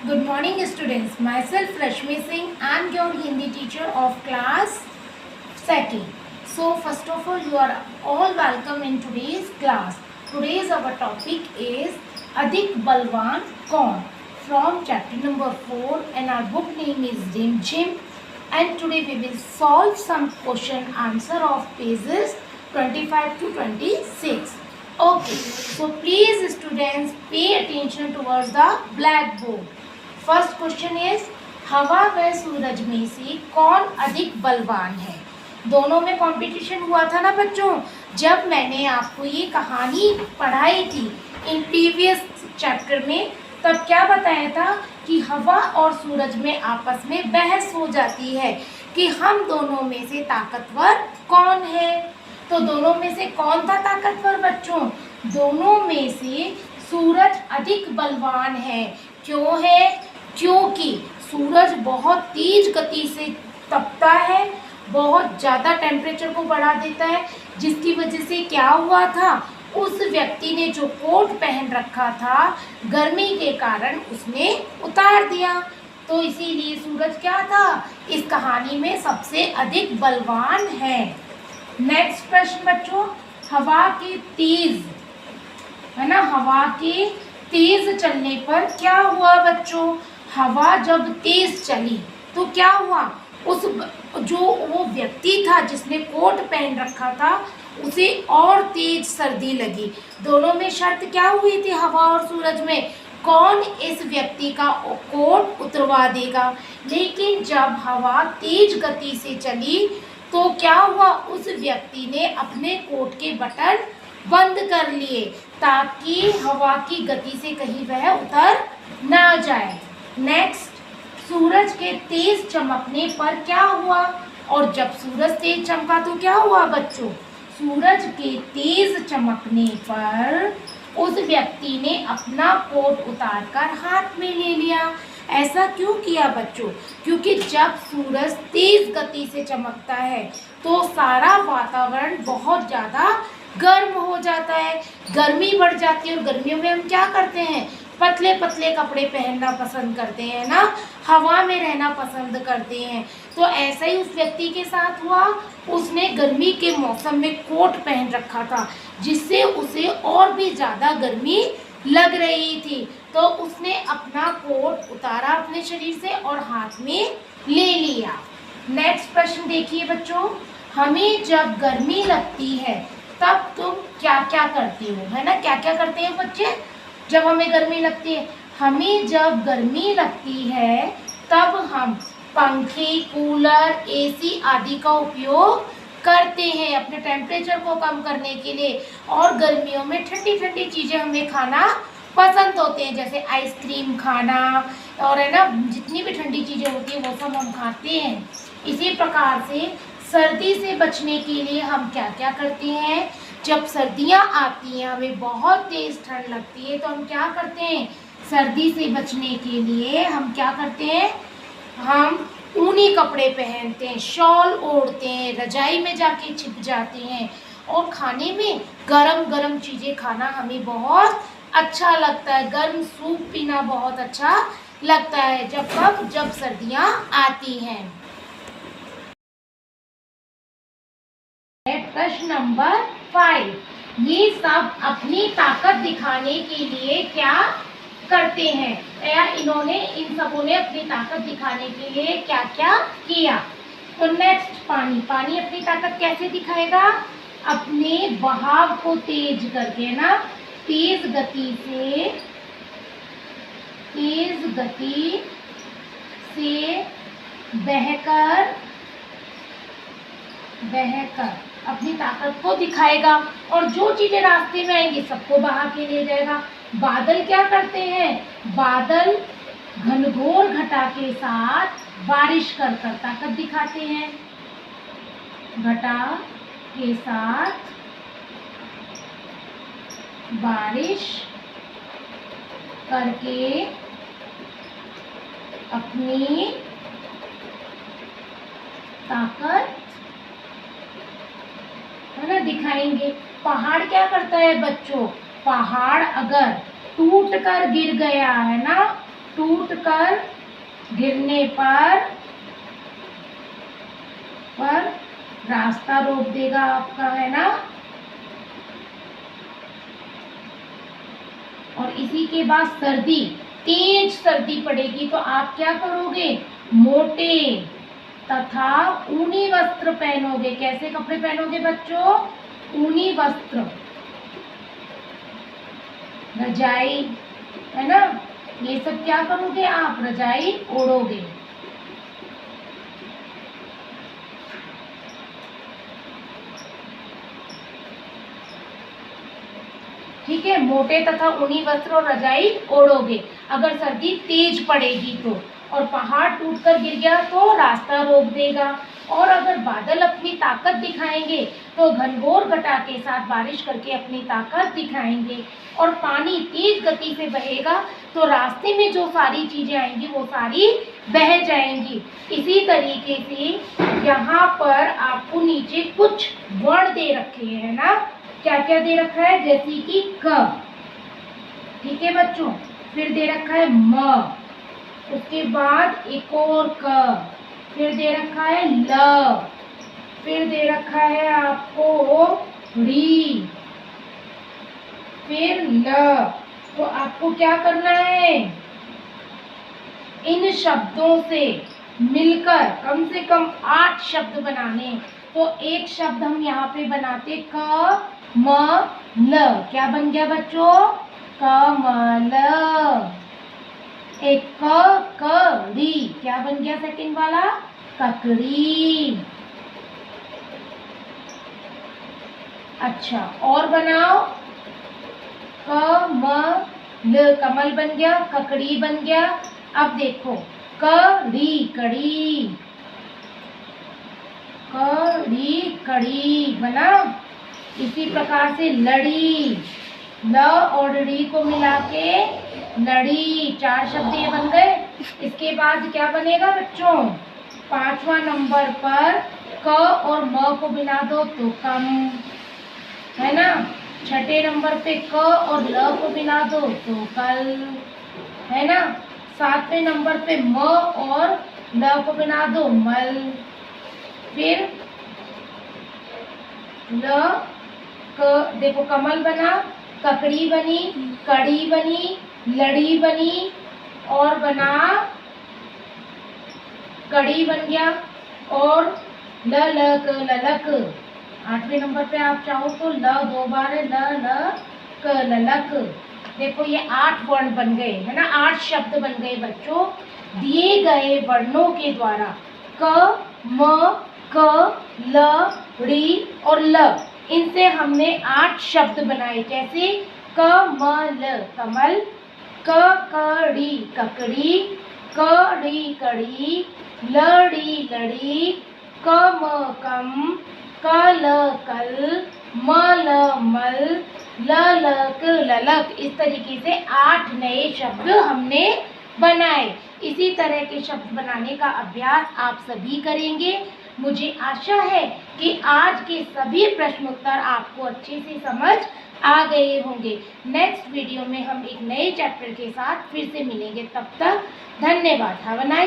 Good morning students. Myself Rashmi Singh. I am your Hindi teacher of class 2nd. So first of all you are all welcome in today's class. Today's our topic is Adhik Balwan Kaun from chapter number 4 and our book name is Rim Jim, and today we will solve some question answer of pages 25 to 26. Okay, so please students pay attention towards the blackboard. First question is हवा व सूरज में से कौन अधिक बलवान है। दोनों में कंपटीशन हुआ था ना बच्चों। जब मैंने आपको ये कहानी पढ़ाई थी इन प्रीवियस चैप्टर में, तब क्या बताया था कि हवा और सूरज में आपस में बहस हो जाती है कि हम दोनों में से ताकतवर कौन है। तो दोनों में से कौन था ताकतवर बच्चों? दोनों में से सूरज अधिक बलवान है। क्यों है? क्योंकि सूरज बहुत तेज गति से तपता है, बहुत ज़्यादा टेम्परेचर को बढ़ा देता है, जिसकी वजह से क्या हुआ था, उस व्यक्ति ने जो कोट पहन रखा था गर्मी के कारण उसने उतार दिया। तो इसीलिए सूरज क्या था, इस कहानी में सबसे अधिक बलवान है। नेक्स्ट प्रश्न बच्चों, हवा के तेज है ना, हवा के तेज चलने पर क्या हुआ बच्चों? हवा जब तेज चली तो क्या हुआ, उस जो वो व्यक्ति था जिसने कोट पहन रखा था उसे और तेज सर्दी लगी। दोनों में शर्त क्या हुई थी हवा और सूरज में, कौन इस व्यक्ति का कोट उतरवा देगा। लेकिन जब हवा तेज गति से चली तो क्या हुआ, उस व्यक्ति ने अपने कोट के बटन बंद कर लिए ताकि हवा की गति से कहीं वह उतर ना जाए। नेक्स्ट, सूरज के तेज चमकने पर क्या हुआ, और जब सूरज तेज चमका तो क्या हुआ बच्चों? सूरज के तेज चमकने पर उस व्यक्ति ने अपना कोट उतारकर हाथ में ले लिया। ऐसा क्यों किया बच्चों? क्योंकि जब सूरज तेज गति से चमकता है तो सारा वातावरण बहुत ज़्यादा गर्म हो जाता है, गर्मी बढ़ जाती है, और गर्मियों में हम क्या करते हैं, पतले पतले कपड़े पहनना पसंद करते हैं ना, हवा में रहना पसंद करते हैं। तो ऐसा ही उस व्यक्ति के साथ हुआ, उसने गर्मी के मौसम में कोट पहन रखा था जिससे उसे और भी ज़्यादा गर्मी लग रही थी। तो उसने अपना कोट उतारा अपने शरीर से और हाथ में ले लिया। नेक्स्ट प्रश्न देखिए बच्चों, हमें जब गर्मी लगती है तब तुम क्या क्या करते हो, है ना, क्या क्या करते हैं बच्चे जब हमें गर्मी लगती है? हमें जब गर्मी लगती है तब हम पंखे, कूलर, एसी आदि का उपयोग करते हैं अपने टेम्परेचर को कम करने के लिए। और गर्मियों में ठंडी ठंडी चीज़ें हमें खाना पसंद होते हैं, जैसे आइसक्रीम खाना और है ना, जितनी भी ठंडी चीज़ें होती हैं वो सब हम खाते हैं। इसी प्रकार से सर्दी से बचने के लिए हम क्या क्या करते हैं? जब सर्दियाँ आती हैं, हमें बहुत तेज़ ठंड लगती है, तो हम क्या करते हैं? सर्दी से बचने के लिए हम क्या करते हैं? हम ऊनी कपड़े पहनते हैं, शॉल ओढ़ते हैं, रजाई में जाके छिप जाते हैं, और खाने में गरम गरम चीज़ें खाना हमें बहुत अच्छा लगता है। गर्म सूप पीना बहुत अच्छा लगता है जब सर्दियाँ आती हैं। प्रश्न नंबर 5, ये सब अपनी ताकत दिखाने के लिए क्या करते हैं, या इन्होंने इन सबों ने अपनी ताकत दिखाने के लिए क्या क्या किया। तो नेक्स्ट, पानी अपनी ताकत कैसे दिखाएगा? अपने बहाव को तेज करके ना, तेज गति से बहकर अपनी ताकत को दिखाएगा, और जो चीजें रास्ते में आएंगी सबको बहा के ले जाएगा। बादल क्या करते हैं? बादल घनघोर घटा के साथ बारिश कर ताकत दिखाते हैं। घटा के साथ बारिश करके अपनी ताकत है ना दिखाएंगे। पहाड़ क्या करता है बच्चों? पहाड़ अगर टूट कर गिर गया है ना, टूटकर गिरने पर रास्ता रोक देगा आपका, है ना। और इसी के बाद सर्दी, तेज सर्दी पड़ेगी तो आप क्या करोगे, मोटे तथा ऊनी वस्त्र पहनोगे। कैसे कपड़े पहनोगे बच्चों, ऊनी वस्त्र, रजाई, है ना, ये सब क्या करोगे आप, रजाई ओढ़ोगे। ठीक है, मोटे तथा ऊनी वस्त्र और रजाई ओढ़ोगे अगर सर्दी तेज पड़ेगी तो। और पहाड़ टूटकर गिर गया तो रास्ता रोक देगा। और अगर बादल अपनी ताकत दिखाएंगे तो घनघोर घटा के साथ बारिश करके अपनी ताकत दिखाएंगे। और पानी तेज गति से बहेगा तो रास्ते में जो सारी चीजें आएंगी वो सारी बह जाएंगी। इसी तरीके से यहाँ पर आपको नीचे कुछ वर्ण दे रखे हैं ना, क्या क्या दे रखा है, जैसे कि क, ठीक है बच्चों, फिर दे रखा है म, उसके बाद एक और क, फिर दे रखा है ल, फिर दे रखा है आपको री, फिर ल। तो आपको क्या करना है, इन शब्दों से मिलकर कम से कम 8 शब्द बनाने। तो एक शब्द हम यहाँ पे बनाते क म ल, क्या बन गया बच्चों, कमल। एक ककड़ी, क्या बन गया सेकंड वाला, ककड़ी। अच्छा, और बनाओ, कमल, कमल बन गया, ककड़ी बन गया। अब देखो, कड़ी, कड़ी, कड़ी, कड़ी बना। इसी प्रकार से लड़ी, ल और ड़ी को मिला के लड़ी, 4 शब्द ये बन गए। इसके बाद क्या बनेगा बच्चों, 5वां नंबर पर क और म को मिला दो तो कम, है ना। 6ठे नंबर पे क और ल को मिला दो तो कल, है ना। 7वें नंबर पे म और ल को मिला दो मल। फिर ल क, देखो कमल बना, ककड़ी बनी, कड़ी बनी, लड़ी बनी, और बना कड़ी बन गया, और ललक, ललक। 8वें नंबर पे आप चाहो तो ल 2 बार है, ल ललक। देखो ये 8 वर्ण बन गए, है ना, 8 शब्द बन गए बच्चों दिए गए वर्णों के द्वारा। क, म, क, ल, ड़ी और ल, इनसे हमने 8 शब्द बनाए। कैसे, कमल, कमल, ककड़ी, ककड़ी, कड़ी, कड़ी, लड़ी, लड़ी, कम, कम, कल, कल, मल, मल, ललक, ललक। इस तरीके से 8 नए शब्द हमने बनाए। इसी तरह के शब्द बनाने का अभ्यास आप सभी करेंगे। मुझे आशा है कि आज के सभी प्रश्न उत्तर आपको अच्छे से समझ आ गए होंगे। नेक्स्ट वीडियो में हम एक नए चैप्टर के साथ फिर से मिलेंगे। तब तक धन्यवाद। Have a nice